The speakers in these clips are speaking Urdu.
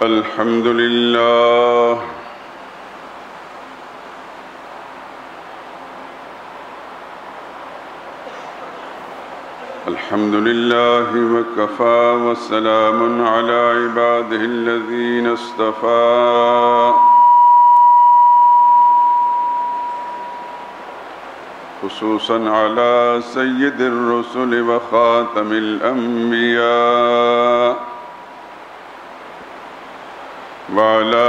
الحمد لله الحمد لله وكفى وسلام على عباده الذين اصطفى خصوصا على سيد الرسل وخاتم الأنبياء وعلى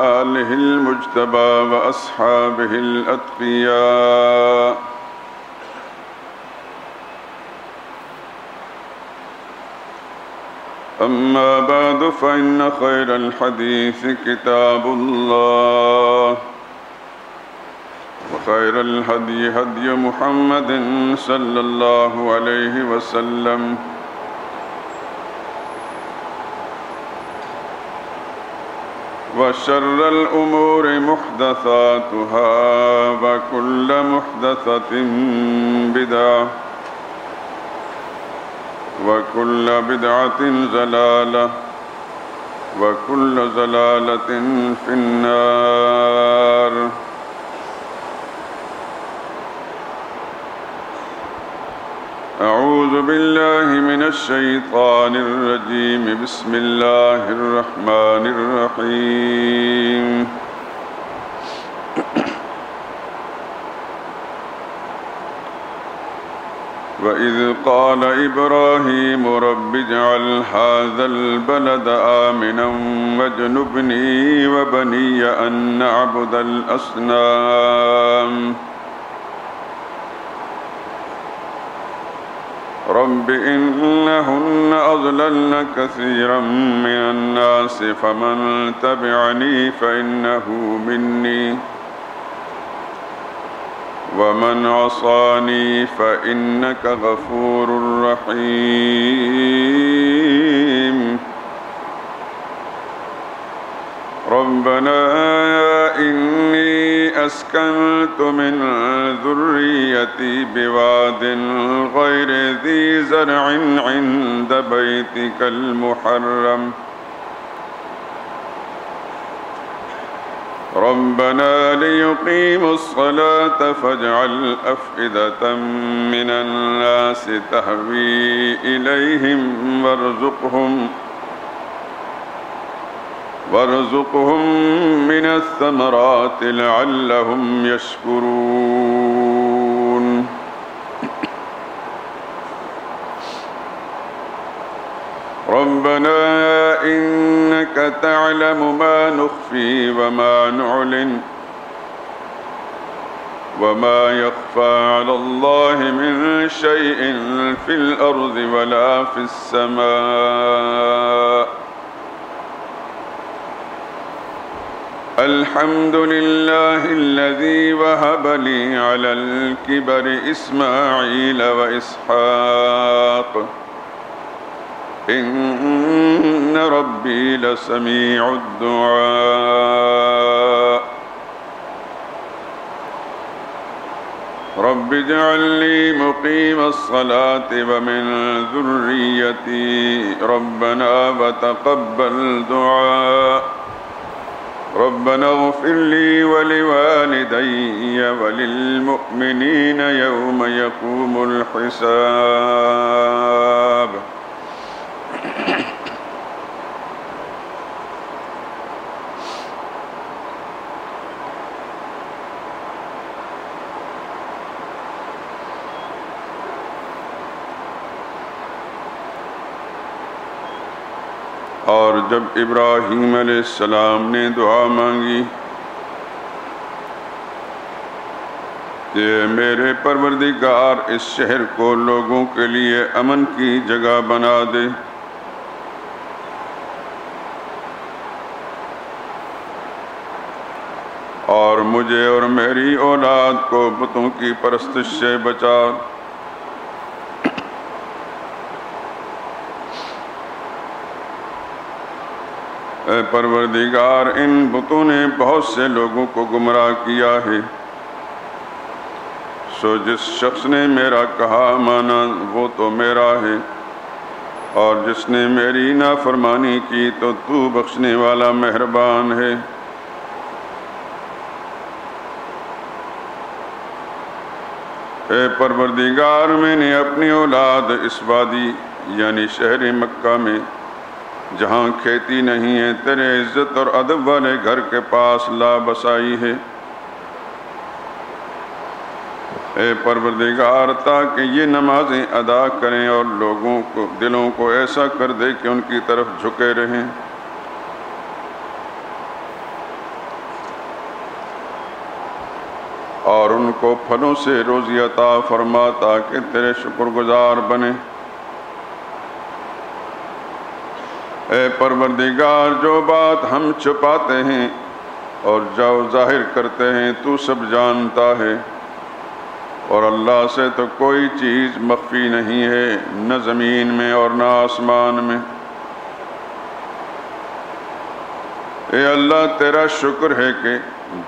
آله المجتبى وأصحابه الأتقياء أما بعد فإن خير الحديث كتاب الله وخير الهدي هدي محمد صلى الله عليه وسلم وشر الأمور محدثاتها وكل محدثة بدعة وكل بدعة ضلالة وكل ضلالة في النار أعوذ بالله من الشيطان الرجيم بسم الله الرحمن الرحيم وإذ قال إبراهيم رب اجعل هذا البلد آمنا واجنبني وبني أن نعبد الأصنام رب إنهن أضللن كثيرا من الناس فمن تبعني فإنه مني ومن عصاني فإنك غفور رحيم ربنا إني أسكنت من ذريتي بواد غير ذي زرع عند بيتك المحرم ربنا ليقيموا الصلاة فاجعل أفئدة من الناس تهوي إليهم وارزقهم من الثمرات لعلهم يشكرون ربنا إنك تعلم ما نخفي وما نعلن وما يخفى على الله من شيء في الأرض ولا في السماء الحمد لله الذي وهب لي على الكبر إسماعيل وإسحاق إن ربي لسميع الدعاء رب اجعل لي مقيم الصلاة ومن ذريتي ربنا وتقبل دعاء ربنا اغفر لي ولوالدي وللمؤمنين يوم يقوم الحساب اور جب ابراہیم علیہ السلام نے دعا مانگی کہ میرے پروردگار اس شہر کو لوگوں کے لیے امن کی جگہ بنا دے، اور مجھے اور میری اولاد کو بتوں کی پرستش سے بچا، اے پروردگار ان بتوں نے بہت سے لوگوں کو گمراہ کیا ہے، سو جس شخص نے میرا کہا مانا وہ تو میرا ہے، اور جس نے میری نافرمانی کی تو تو بخشنے والا مہربان ہے۔ اے پروردگار، میں نے اپنی اولاد اس وادی یعنی شہر مکہ میں جہاں کھیتی نہیں ہے تیرے عزت اور ادب والے گھر کے پاس لا بسائی ہے۔ اے پروردگار، تاکہ یہ نمازیں ادا کریں اور لوگوں کو دلوں کو ایسا کر دے کہ ان کی طرف جھکے رہیں، اور ان کو پھلوں سے روزی عطا فرما تاکہ تیرے شکر گزار بنے۔ اے پروردگار، جو بات ہم چھپاتے ہیں اور جو ظاہر کرتے ہیں تو سب جانتا ہے، اور اللہ سے تو کوئی چیز مخفی نہیں ہے، نہ زمین میں اور نہ آسمان میں۔ اے اللہ، تیرا شکر ہے کہ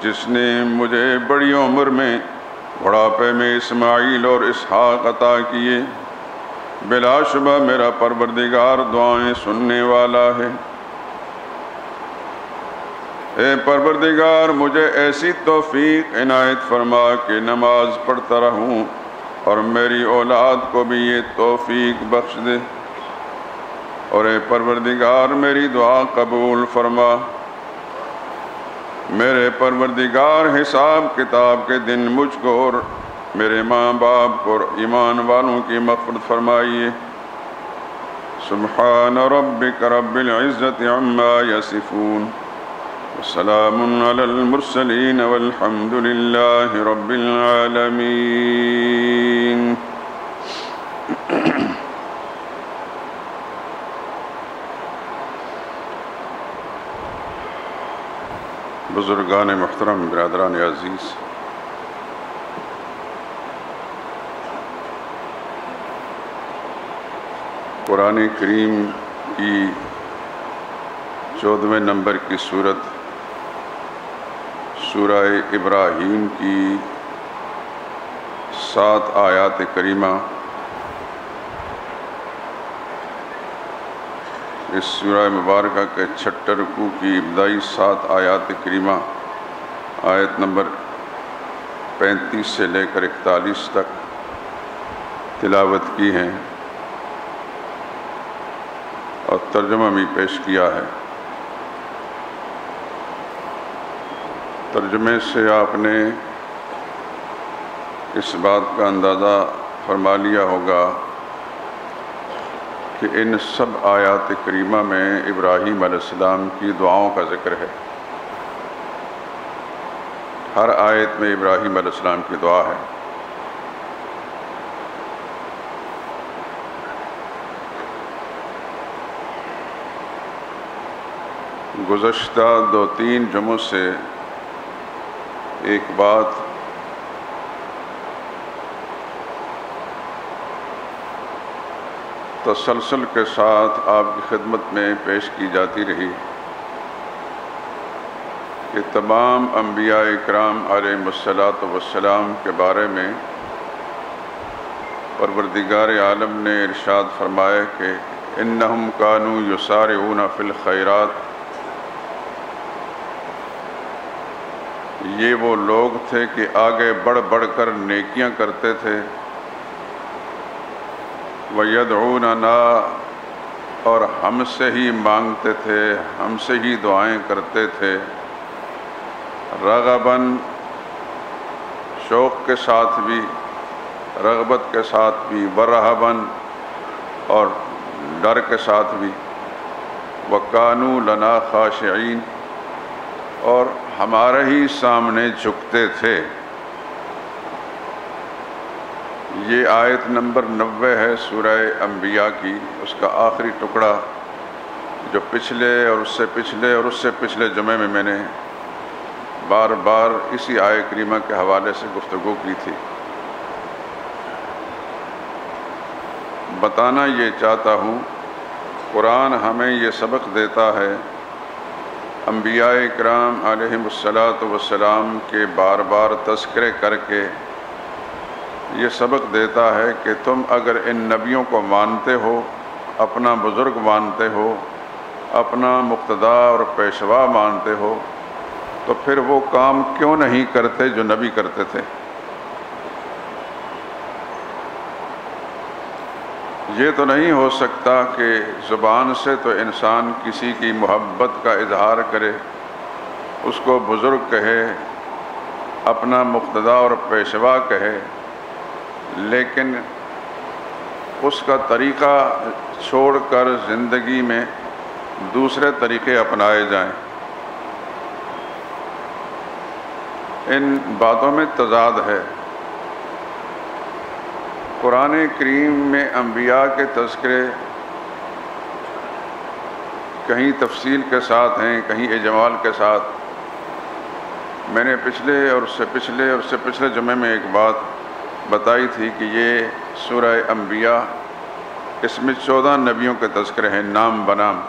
جس نے مجھے بڑی عمر میں بڑھاپے میں اسماعیل اور اسحاق عطا کیے، بلا شبہ میرا پروردگار دعائیں سننے والا ہے۔ اے پروردگار، مجھے ایسی توفیق عنایت فرما کہ نماز پڑھتا رہوں، اور میری اولاد کو بھی یہ توفیق بخش دے، اور اے پروردگار میری دعا قبول فرما۔ میرے پروردگار، حساب کتاب کے دن مجھ کو اور میرے ماں باپ کو اور ایمان والوں کی مغفرت فرمائیے۔ سبحان ربک رب العزت عما یصفون، وسلام علی المرسلین والحمد للہ رب العالمین۔ بزرگان محترم، برادران عزیز، قرآن کریم کی 14ویں نمبر کی سورت سورہ ابراہیم کی 7 آیات کریمہ، اس سورہ مبارکہ کے 6 رکوع کی ابتدائی 7 آیات کریمہ، آیت نمبر 35 سے لے کر 41 تک تلاوت کی ہیں اور ترجمہ بھی پیش کیا ہے۔ ترجمے سے آپ نے اس بات کا اندازہ فرما لیا ہوگا کہ ان سب آیات کریمہ میں ابراہیم علیہ السلام کی دعاؤں کا ذکر ہے۔ ہر آیت میں ابراہیم علیہ السلام کی دعا ہے۔ گزشتہ 2-3 جمعوں سے ایک بات تسلسل کے ساتھ آپ کی خدمت میں پیش کی جاتی رہی کہ تمام انبیاء اکرام علیہم الصلاۃ کے بارے میں پروردگار عالم نے ارشاد فرمایا کہ انہم کانوا یسارعون فی الخیرات، یہ وہ لوگ تھے کہ آگے بڑھ بڑھ کر نیکیاں کرتے تھے، وَيَدْعُونَنَا، اور ہم سے ہی مانگتے تھے، ہم سے ہی دعائیں کرتے تھے، رغباً، شوق کے ساتھ بھی، رغبت کے ساتھ بھی، ورہباً، اور ڈر کے ساتھ بھی، وَكَانُوا لَنَا خَاشِعِينَ، اور ہمارے ہی سامنے جھکتے تھے۔ یہ آیت نمبر 90 ہے سورہ انبیاء کی، اس کا آخری ٹکڑا جو پچھلے اور اس سے پچھلے اور اس سے پچھلے جمعے میں میں نے بار بار اسی آیت کریمہ کے حوالے سے گفتگو کی تھی۔ بتانا یہ چاہتا ہوں، قرآن ہمیں یہ سبق دیتا ہے، انبیاء اکرام علیہم الصلاۃ کے بار بار تذکرے کر کے یہ سبق دیتا ہے کہ تم اگر ان نبیوں کو مانتے ہو، اپنا بزرگ مانتے ہو، اپنا مقتدا اور پیشوا مانتے ہو، تو پھر وہ کام کیوں نہیں کرتے جو نبی کرتے تھے؟ یہ تو نہیں ہو سکتا کہ زبان سے تو انسان کسی کی محبت کا اظہار کرے، اس کو بزرگ کہے، اپنا مقتدا اور پیشوا کہے، لیکن اس کا طریقہ چھوڑ کر زندگی میں دوسرے طریقے اپنائے جائیں۔ ان باتوں میں تضاد ہے۔ قرآن کریم میں انبیاء کے تذکرے کہیں تفصیل کے ساتھ ہیں، کہیں اجمال کے ساتھ۔ میں نے پچھلے اور اس سے پچھلے جمعے میں ایک بات بتائی تھی کہ یہ سورہ انبیاء، اس میں 14 نبیوں کے تذکرے ہیں نام بنام،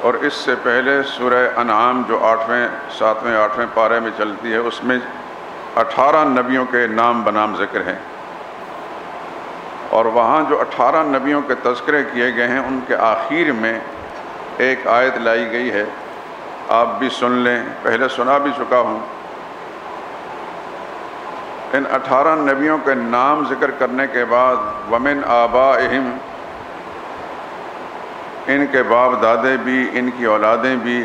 اور اس سے پہلے سورہ انعام جو 7ویں 8ویں پارے میں چلتی ہے، اس میں 18 نبیوں کے نام بنام ذکر ہیں، اور وہاں جو 18 نبیوں کے تذکرے کیے گئے ہیں ان کے آخر میں ایک آیت لائی گئی ہے، آپ بھی سن لیں، پہلے سنا بھی چکا ہوں۔ ان 18 نبیوں کے نام ذکر کرنے کے بعد ومن آبائہم، ان کے باپ دادے بھی، ان کی اولادیں بھی،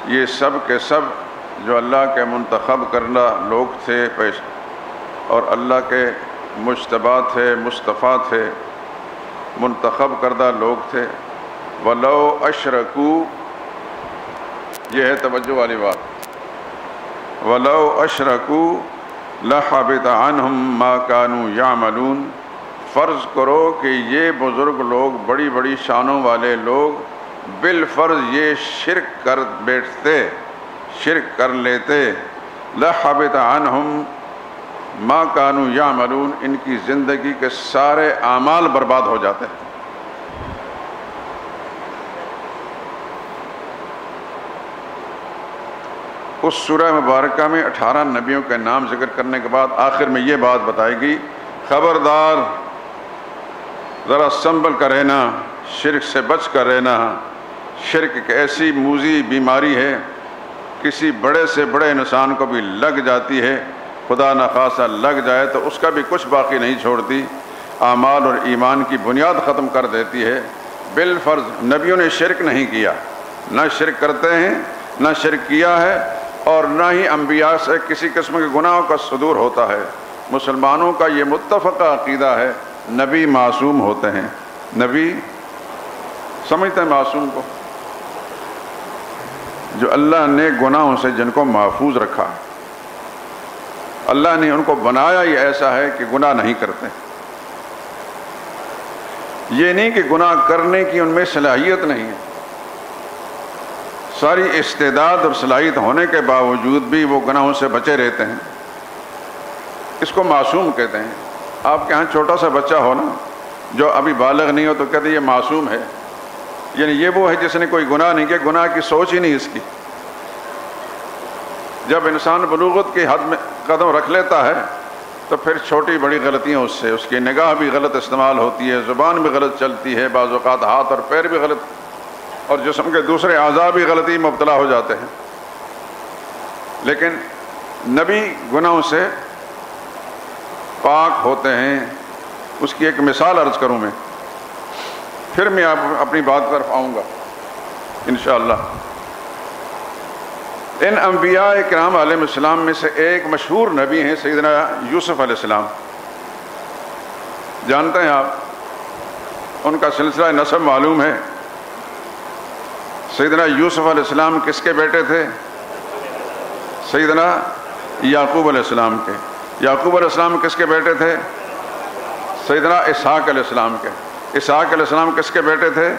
یہ سب کے سب جو اللہ کے منتخب کردہ لوگ تھے اور اللہ کے مجتبی تھے، مصطفیٰ تھے، منتخب کردہ لوگ تھے۔ وَلَوْ أَشْرَكُوا، یہ ہے توجہ والی بات، وَلَوْ أَشْرَكُوا لَحَبِطَ عَنْهُمْ مَا كَانُوا يَعْمَلُونَ، فرض کرو کہ یہ بزرگ لوگ، بڑی بڑی شانوں والے لوگ بالفرض یہ شرک کر بیٹھتے، شرک کر لیتے، لَحَبِطَ عَنْهُمْ مَا كَانُوا يَعْمَلُونَ، ان کی زندگی کے سارے اعمال برباد ہو جاتے ہیں۔ اس سورہ مبارکہ میں 18 نبیوں کے نام ذکر کرنے کے بعد آخر میں یہ بات بتائی گئی، خبردار ذرا سنبھل کر رہنا، شرک سے بچ کر رہنا۔ شرک ایک ایسی موذی بیماری ہے، کسی بڑے سے بڑے انسان کو بھی لگ جاتی ہے، خدا نخواستہ لگ جائے تو اس کا بھی کچھ باقی نہیں چھوڑتی، اعمال اور ایمان کی بنیاد ختم کر دیتی ہے۔ بالفرض نبیوں نے شرک نہیں کیا، نہ شرک کرتے ہیں، نہ شرک کیا ہے، اور نہ ہی انبیاء سے کسی قسم کے گناہوں کا صدور ہوتا ہے۔ مسلمانوں کا یہ متفقہ عقیدہ ہے، نبی معصوم ہوتے ہیں۔ نبی سمجھتے ہیں معصوم کو، جو اللہ نے گناہوں سے جن کو محفوظ رکھا، اللہ نے ان کو بنایا ہی ایسا ہے کہ گناہ نہیں کرتے۔ یہ نہیں کہ گناہ کرنے کی ان میں صلاحیت نہیں ہے، ساری استعداد اور صلاحیت ہونے کے باوجود بھی وہ گناہوں سے بچے رہتے ہیں، اس کو معصوم کہتے ہیں۔ آپ کے ہاں چھوٹا سا بچہ ہو نا، جو ابھی بالغ نہیں ہو تو کہتے ہیں یہ معصوم ہے، یعنی یہ وہ ہے جس نے کوئی گناہ نہیں کیا، گناہ کی سوچ ہی نہیں اس کی۔ جب انسان بلوغت کی حد میں قدم رکھ لیتا ہے تو پھر چھوٹی بڑی غلطیاں اس سے، اس کی نگاہ بھی غلط استعمال ہوتی ہے، زبان بھی غلط چلتی ہے، بعض اوقات ہاتھ اور پیر بھی غلط، اور جسم کے دوسرے اعضاء بھی غلطی مبتلا ہو جاتے ہیں۔ لیکن نبی گناہوں سے پاک ہوتے ہیں۔ اس کی ایک مثال عرض کروں میں، پھر میں اپنی بات پر آؤں گا انشاءاللہ۔ ان انبیاء کرام علیہ السلام میں سے ایک مشہور نبی ہیں سیدنا یوسف علیہ السلام، جانتے ہیں آپ، ان کا سلسلہ نسب معلوم ہے۔ سیدنا یوسف علیہ السلام کس کے بیٹے تھے؟ سیدنا یعقوب علیہ السلام کے۔ یعقوب علیہ السلام کس کے بیٹے تھے؟ سیدنا اسحاق علیہ السلام کے۔ اسحاق علیہ السلام کس کے بیٹے تھے؟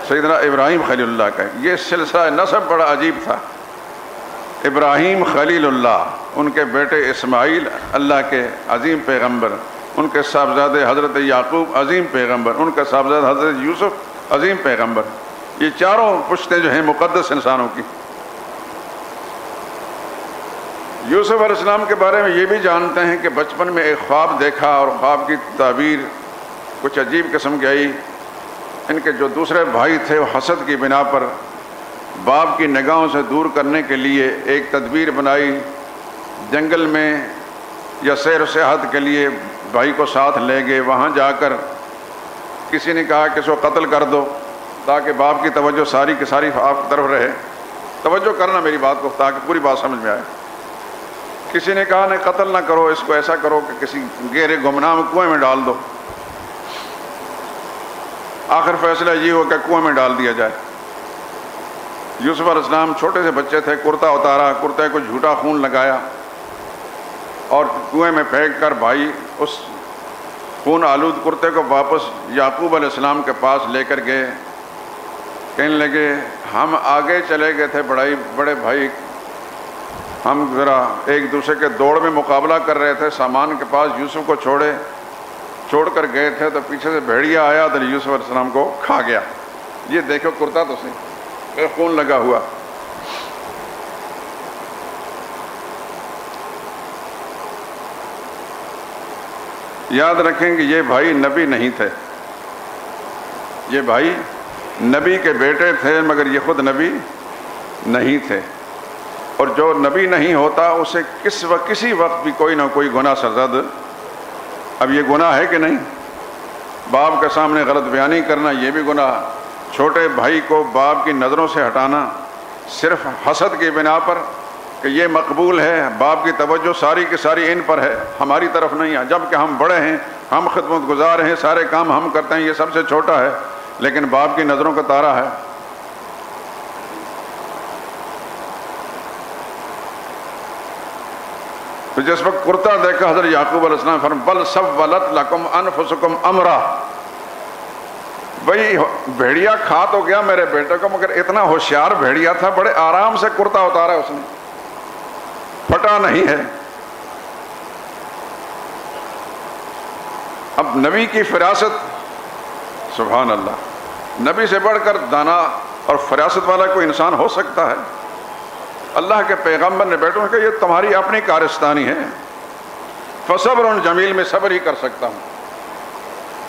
سیدنا ابراہیم خلیل اللہ کا۔ یہ سلسلہ نسب بڑا عجیب تھا۔ ابراہیم خلیل اللہ، ان کے بیٹے اسماعیل اللہ کے عظیم پیغمبر، ان کے صاحبزادے حضرت یعقوب عظیم پیغمبر، ان کا صاحبزادہ حضرت یوسف عظیم پیغمبر، یہ چاروں پشتیں جو ہیں مقدس انسانوں کی۔ یوسف علیہ السلام کے بارے میں یہ بھی جانتے ہیں کہ بچپن میں ایک خواب دیکھا اور خواب کی تعبیر کچھ عجیب قسم کی آئی۔ ان کے جو دوسرے بھائی تھے وہ حسد کی بنا پر باپ کی نگاہوں سے دور کرنے کے لیے ایک تدبیر بنائی، جنگل میں یا سیر و سیاحت کے لیے بھائی کو ساتھ لے گئے۔ وہاں جا کر کسی نے کہا کہ اس کو قتل کر دو تاکہ باپ کی توجہ ساری کی ساری آپ کی طرف رہے۔ توجہ کرنا میری بات کو تاکہ پوری بات سمجھ میں آئے۔ کسی نے کہا نہیں قتل نہ کرو، اس کو ایسا کرو کہ کسی گہرے گمنام کنویں میں ڈال دو۔ آخر فیصلہ یہ ہوا کہ کنویں میں ڈال دیا جائے۔ یوسف علیہ السلام چھوٹے سے بچے تھے، کرتا اتارا، کرتے کو جھوٹا خون لگایا اور کنویں میں پھینک کر بھائی اس خون آلود کرتے کو واپس یعقوب علیہ السلام کے پاس لے کر گئے۔ کہنے لگے ہم آگے چلے گئے تھے بڑے بھائی، ہم ذرا ایک دوسرے کے دوڑ میں مقابلہ کر رہے تھے، سامان کے پاس یوسف کو چھوڑ کر گئے تھے تو پیچھے سے بھیڑیا آیا تو یوسف علیہ السلام کو کھا گیا۔ یہ دیکھو کرتا تو صحیح، خون لگا ہوا۔ یاد رکھیں کہ یہ بھائی نبی نہیں تھے، یہ بھائی نبی کے بیٹے تھے مگر یہ خود نبی نہیں تھے، اور جو نبی نہیں ہوتا اسے کسی وقت بھی کوئی نہ کوئی گناہ سرزد۔ اب یہ گناہ ہے کہ نہیں؟ باپ کے سامنے غلط بیانی کرنا یہ بھی گناہ، چھوٹے بھائی کو باپ کی نظروں سے ہٹانا صرف حسد کی بنا پر کہ یہ مقبول ہے، باپ کی توجہ ساری کی ساری ان پر ہے، ہماری طرف نہیں ہے، جبکہ ہم بڑے ہیں، ہم خدمت گزار ہیں، سارے کام ہم کرتے ہیں، یہ سب سے چھوٹا ہے لیکن باپ کی نظروں کا تارا ہے۔ تو جس وقت کرتا دیکھا حضرت یعقوب علیہ السلام فرمایا بل سولت لکم انفسکم امرا، بھئی بھیڑیا کھا تو گیا میرے بیٹے کو مگر اتنا ہوشیار بھیڑیا تھا، بڑے آرام سے کرتا اتارا اس نے، پھٹا نہیں ہے۔ اب نبی کی فراست، سبحان اللہ، نبی سے بڑھ کر دانا اور فراست والا کوئی انسان ہو سکتا ہے؟ اللہ کے پیغمبر نے بیٹوں نے کہا یہ تمہاری اپنی کارستانی ہے، فصبر جمیل، میں صبر ہی کر سکتا ہوں،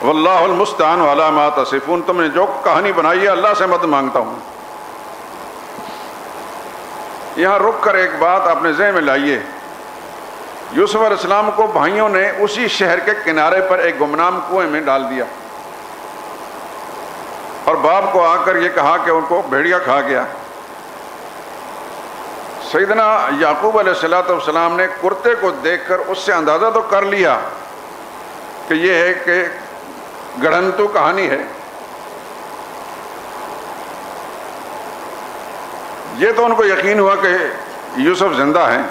واللہ المستعان علی ما تصفون، تم نے جو کہانی بنائی ہے اللہ سے مدد مانگتا ہوں۔ یہاں رک کر ایک بات اپنے ذہن میں لائیے، یوسف علیہ السلام کو بھائیوں نے اسی شہر کے کنارے پر ایک گمنام کنویں میں ڈال دیا اور باپ کو آ کر یہ کہا کہ ان کو بھیڑیا کھا گیا۔ سیدنا یعقوب علیہ السلام نے کرتے کو دیکھ کر اس سے اندازہ تو کر لیا کہ یہ ہے کہ گڑھنتو کہانی ہے، یہ تو ان کو یقین ہوا کہ یوسف زندہ ہیں،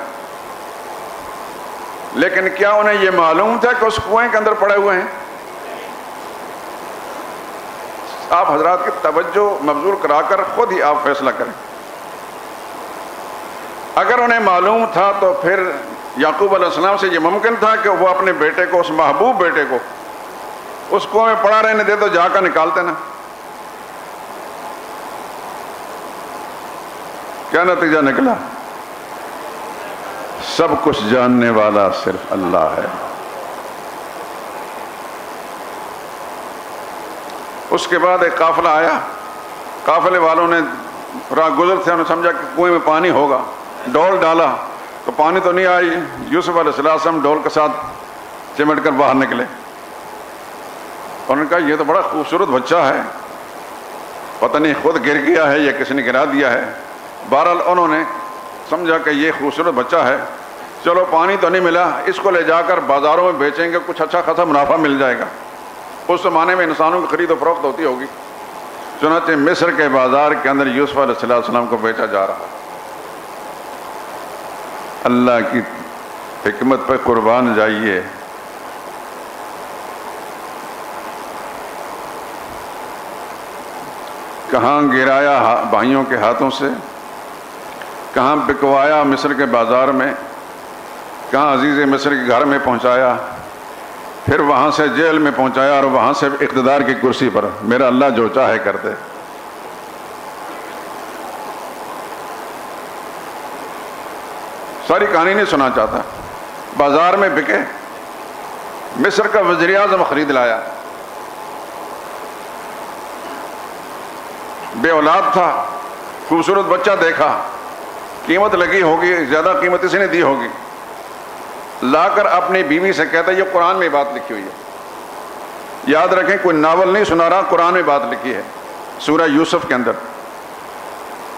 لیکن کیا انہیں یہ معلوم تھا کہ اس کنویں کے اندر پڑے ہوئے ہیں؟ آپ حضرات کی توجہ مبذول کرا کر خود ہی آپ فیصلہ کریں۔ اگر انہیں معلوم تھا تو پھر یعقوب علیہ السلام سے یہ ممکن تھا کہ وہ اپنے بیٹے کو، اس محبوب بیٹے کو اس کنویں میں پڑا رہنے دے تو جا کر نکالتے نا۔ کیا نتیجہ نکلا؟ سب کچھ جاننے والا صرف اللہ ہے۔ اس کے بعد ایک قافلہ آیا، قافلے والوں نے راہ گزر تھے، انہوں نے سمجھا کہ کنویں میں پانی ہوگا، ڈول ڈالا تو پانی تو نہیں آئی، یوسف علیہ السلام ڈول کے ساتھ چمٹ کر باہر نکلے۔ انہوں نے کہا یہ تو بڑا خوبصورت بچہ ہے، پتہ نہیں خود گر گیا ہے یا کسی نے گرا دیا ہے۔ بہرحال انہوں نے سمجھا کہ یہ خوبصورت بچہ ہے، چلو پانی تو نہیں ملا، اس کو لے جا کر بازاروں میں بیچیں گے، کچھ اچھا خاصا منافع مل جائے گا۔ اس زمانے میں انسانوں کی خرید و فروخت ہوتی ہوگی، چنانچہ مصر کے بازار کے اندر یوسف علیہ السلام کو بیچا جا رہا۔ اللہ کی حکمت پر قربان جائیے، کہاں گرایا بھائیوں کے ہاتھوں سے، کہاں بکوایا مصر کے بازار میں، کہاں عزیز مصر کے گھر میں پہنچایا، پھر وہاں سے جیل میں پہنچایا اور وہاں سے اقتدار کی کرسی پر۔ میرا اللہ جو چاہے کر دے۔ ساری کہانی نہیں سنا چاہتا. بازار میں بکے, مصر کا وزیر اعظم خرید لایا, بے اولاد تھا, خوبصورت بچہ دیکھا, قیمت لگی ہوگی, زیادہ قیمت اس نے دی ہوگی, لا کر اپنی بیوی سے کہتا یہ قرآن میں بات لکھی ہوئی ہے. یاد رکھیں کوئی ناول نہیں سنا رہا, قرآن میں بات لکھی ہے سورہ یوسف کے اندر.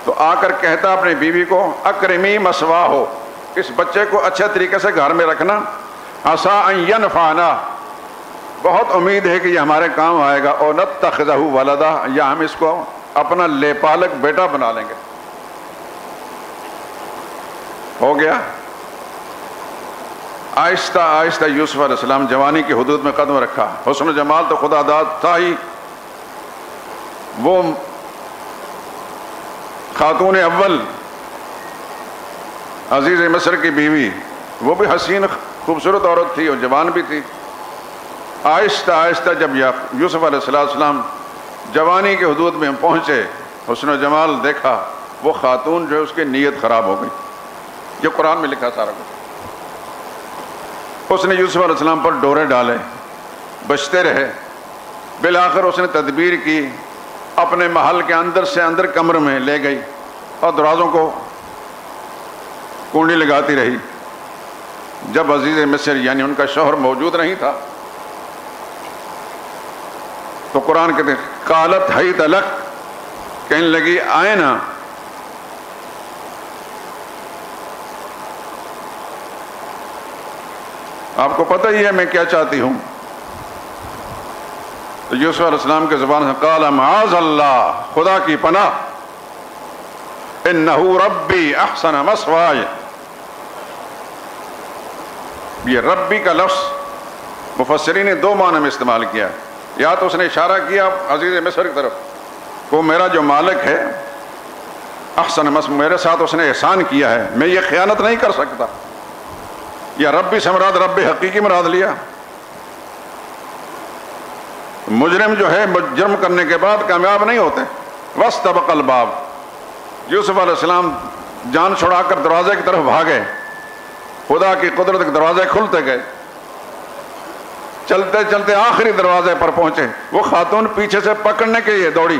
تو آ کر کہتا اپنی بیوی کو اکرمی مثواہ ہو, اس بچے کو اچھے طریقے سے گھر میں رکھنا, عسیٰ ان ینفعنا, بہت امید ہے کہ یہ ہمارے کام آئے گا, اور نتخذہ ولدا, یا ہم اس کو اپنا لے پالک بیٹا بنا لیں گے. ہو گیا. آہستہ آہستہ یوسف علیہ السلام جوانی کی حدود میں قدم رکھا. حسن و جمال تو خدا داد تھا ہی. وہ خاتون اول عزیز مصر کی بیوی, وہ بھی حسین خوبصورت عورت تھی اور جوان بھی تھی. آہستہ آہستہ جب یوسف علیہ السلام جوانی کے حدود میں پہنچے, حسن و جمال دیکھا, وہ خاتون جو ہے اس کی نیت خراب ہو گئی. یہ قرآن میں لکھا سارا کچھ. اس نے یوسف علیہ السلام پر ڈورے ڈالے, بچتے رہے. بالآخر اس نے تدبیر کی, اپنے محل کے اندر سے اندر کمر میں لے گئی اور دروازوں کو کنڈی لگاتی رہی. جب عزیز مصر یعنی ان کا شوہر موجود نہیں تھا تو قرآن کہتے ہیں قالت حیت لک, کہنے لگی آئے نا. آپ کو پتہ ہی ہے میں کیا چاہتی ہوں. تو یوسف علیہ السلام کے زبان سے قال معاذ اللہ, خدا کی پناہ, انہ ربی احسن مثوای. یہ ربی کا لفظ مفسرین نے دو معنی میں استعمال کیا. یا تو اس نے اشارہ کیا عزیز مصر کی طرف, وہ میرا جو مالک ہے احسن مثوای, میرے ساتھ اس نے احسان کیا ہے, میں یہ خیانت نہیں کر سکتا. یا ربی سے مراد رب حقیقی مراد لیا. مجرم جو ہے جرم کرنے کے بعد کامیاب نہیں ہوتے. واستبق الباب, یوسف علیہ السلام جان چھڑا کر دروازے کی طرف بھاگے. خدا کی قدرت کے دروازے کھلتے گئے. چلتے چلتے آخری دروازے پر پہنچے. وہ خاتون پیچھے سے پکڑنے کے لیے دوڑی.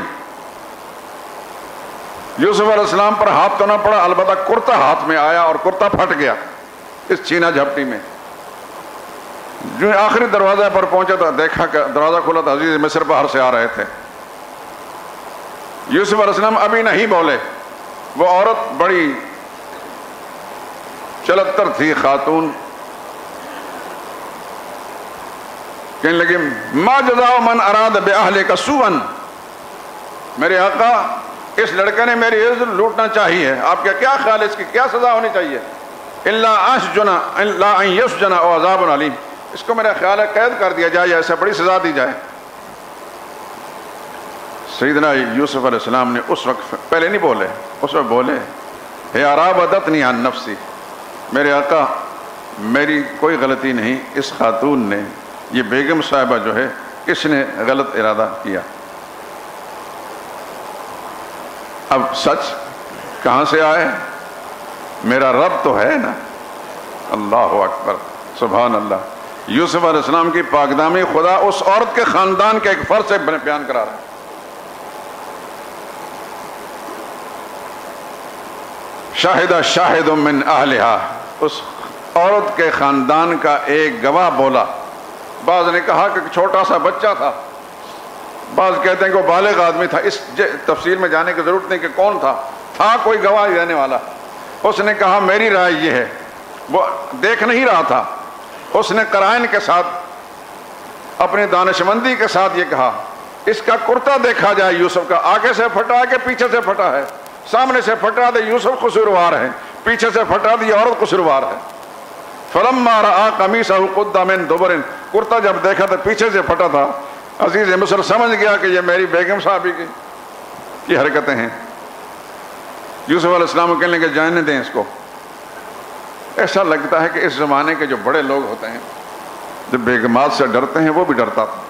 یوسف علیہ السلام پر ہاتھ تو نہ پڑا, البتہ کرتا ہاتھ میں آیا اور کرتا پھٹ گیا اس چھینا جھپٹی میں. جو آخری دروازے پر پہنچا تو دیکھا کہ دروازہ کھلا تھا, عزیز مصر باہر سے آ رہے تھے. یوسف علیہ السلام ابھی نہیں بولے. وہ عورت بڑی چلتر تھی خاتون, کہنے لگی ما جزاء من اراد باہلک سوءا, میرے آقا اس لڑکے نے میری عزت لوٹنا چاہیے, آپ کا کیا خیال ہے, اس کی کیا سزا ہونی چاہیے؟ الا ان یسجن او عذاب علیم, اس کو میرا خیال ہے قید کر دیا جائے یا ایسا بڑی سزا دی جائے. سیدنا یوسف علیہ السلام نے اس وقت پہلے نہیں بولے, اس وقت بولے ہے راودتنی عن نفسی, میرے آقا میری کوئی غلطی نہیں, اس خاتون نے, یہ بیگم صاحبہ جو ہے, اس نے غلط ارادہ کیا. اب سچ کہاں سے آئے؟ میرا رب تو ہے نا. اللہ اکبر, سبحان اللہ. یوسف علیہ السلام کی پاکدامی خدا اس عورت کے خاندان کے ایک فرد سے بیان کرا رہا ہے. شاہد شاہد من اہلہا, اس عورت کے خاندان کا ایک گواہ بولا. بعض نے کہا کہ چھوٹا سا بچہ تھا, بعض کہتے ہیں کہ وہ بالغ آدمی تھا. اس تفصیل میں جانے کی ضرورت نہیں کہ کون تھا کوئی گواہ دینے والا. اس نے کہا میری رائے یہ ہے, وہ دیکھ نہیں رہا تھا, اس نے قرائن کے ساتھ اپنی دانشمندی کے ساتھ یہ کہا اس کا کرتا دیکھا جائے یوسف کا, آگے سے پھٹا ہے کہ پیچھے سے پھٹا ہے, سامنے سے پھٹا دے یوسف قصوروار ہے, پیچھے سے پھٹا دی عورت قصوروار ہے. فلما رأى قمیصہ قد من دبر, کرتا جب دیکھا تو پیچھے سے پھٹا تھا. عزیز مصر سمجھ گیا کہ یہ میری بیگم صاحبی کی حرکتیں ہیں. یوسف علیہ السلام کو کہنے لگے جانے دیں اس کو. ایسا لگتا ہے کہ اس زمانے کے جو بڑے لوگ ہوتے ہیں جو بیگمات سے ڈرتے ہیں, وہ بھی ڈرتا تھا.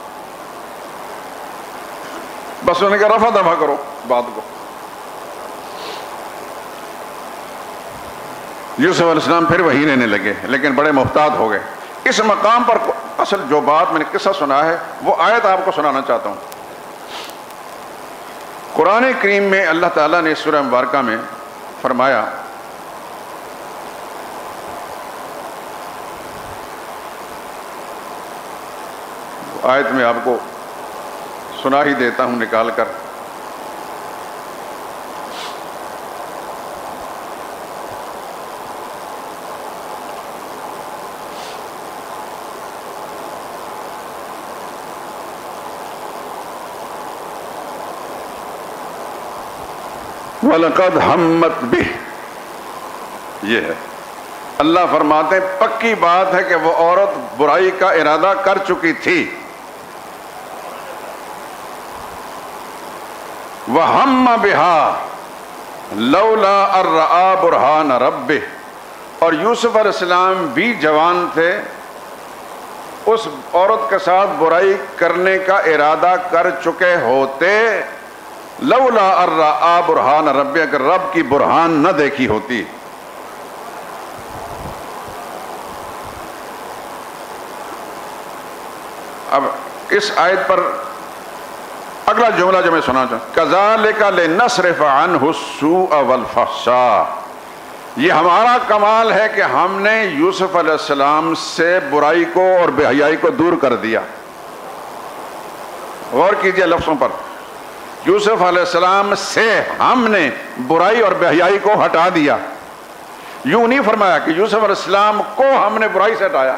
بس انہوں نے کہا رفع دفع کرو بات کو. یوسف علیہ السلام پھر وہی لینے لگے، لیکن بڑے محتاط ہو گئے۔ اس مقام پر اصل جو بات میں نے قصہ سنا ہے وہ آیت آپ کو سنانا چاہتا ہوں۔ قرآن کریم میں اللہ تعالیٰ نے سورہ مبارکہ میں فرمایا، آیت میں آپ کو سنا ہی دیتا ہوں نکال کر۔ وَلَقَدْ هَمَّتْ بِهِ، یہ ہے اللہ فرماتے ہیں پکی بات ہے کہ وہ عورت برائی کا ارادہ کر چکی تھی۔ وَهَمَّ بِهَا لَوْلَا أَن رَّأَىٰ بُرْهَانَ رَبِّهِ، اور یوسف علیہ السلام بھی جوان تھے، اس عورت کے ساتھ برائی کرنے کا ارادہ کر چکے ہوتے، لولا ان رأى برہان رب، اگر رب کی برہان نہ دیکھی ہوتی۔ اب اس آیت پر اگلا جملہ جو میں سنا چاہتا ہوں، كَذَلِكَ لِنَصْرِفَ عَنْهُ السُّوءَ وَالْفَحْشَاءَ، یہ ہمارا کمال ہے کہ ہم نے یوسف علیہ السلام سے برائی کو اور بے حیائی کو دور کر دیا۔ غور کیجئے لفظوں پر، یوسف علیہ السلام سے ہم نے برائی اور بے حیائی کو ہٹا دیا۔ یوں نہیں فرمایا کہ یوسف علیہ السلام کو ہم نے برائی سے ہٹایا،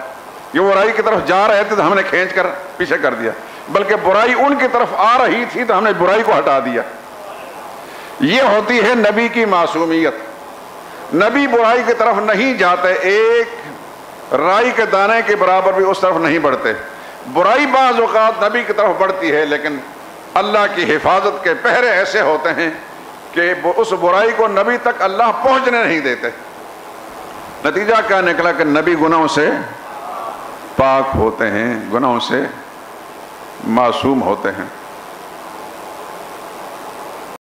یہ برائی کی طرف جا رہے تھے تو ہم نے کھینچ کر پیچھے کر دیا، بلکہ برائی ان کی طرف آ رہی تھی تو ہم نے برائی کو ہٹا دیا۔ یہ ہوتی ہے نبی کی معصومیت، نبی برائی کی طرف نہیں جاتے، ایک رائی کے دانے کے برابر بھی اس طرف نہیں بڑھتے۔ برائی بعض اوقات نبی کی طرف بڑھتی ہے، لیکن اللہ کی حفاظت کے پہرے ایسے ہوتے ہیں کہ اس برائی کو نبی تک اللہ پہنچنے نہیں دیتے۔ نتیجہ کیا نکلا کہ نبی گناہوں سے پاک ہوتے ہیں، گناہوں سے معصوم ہوتے ہیں۔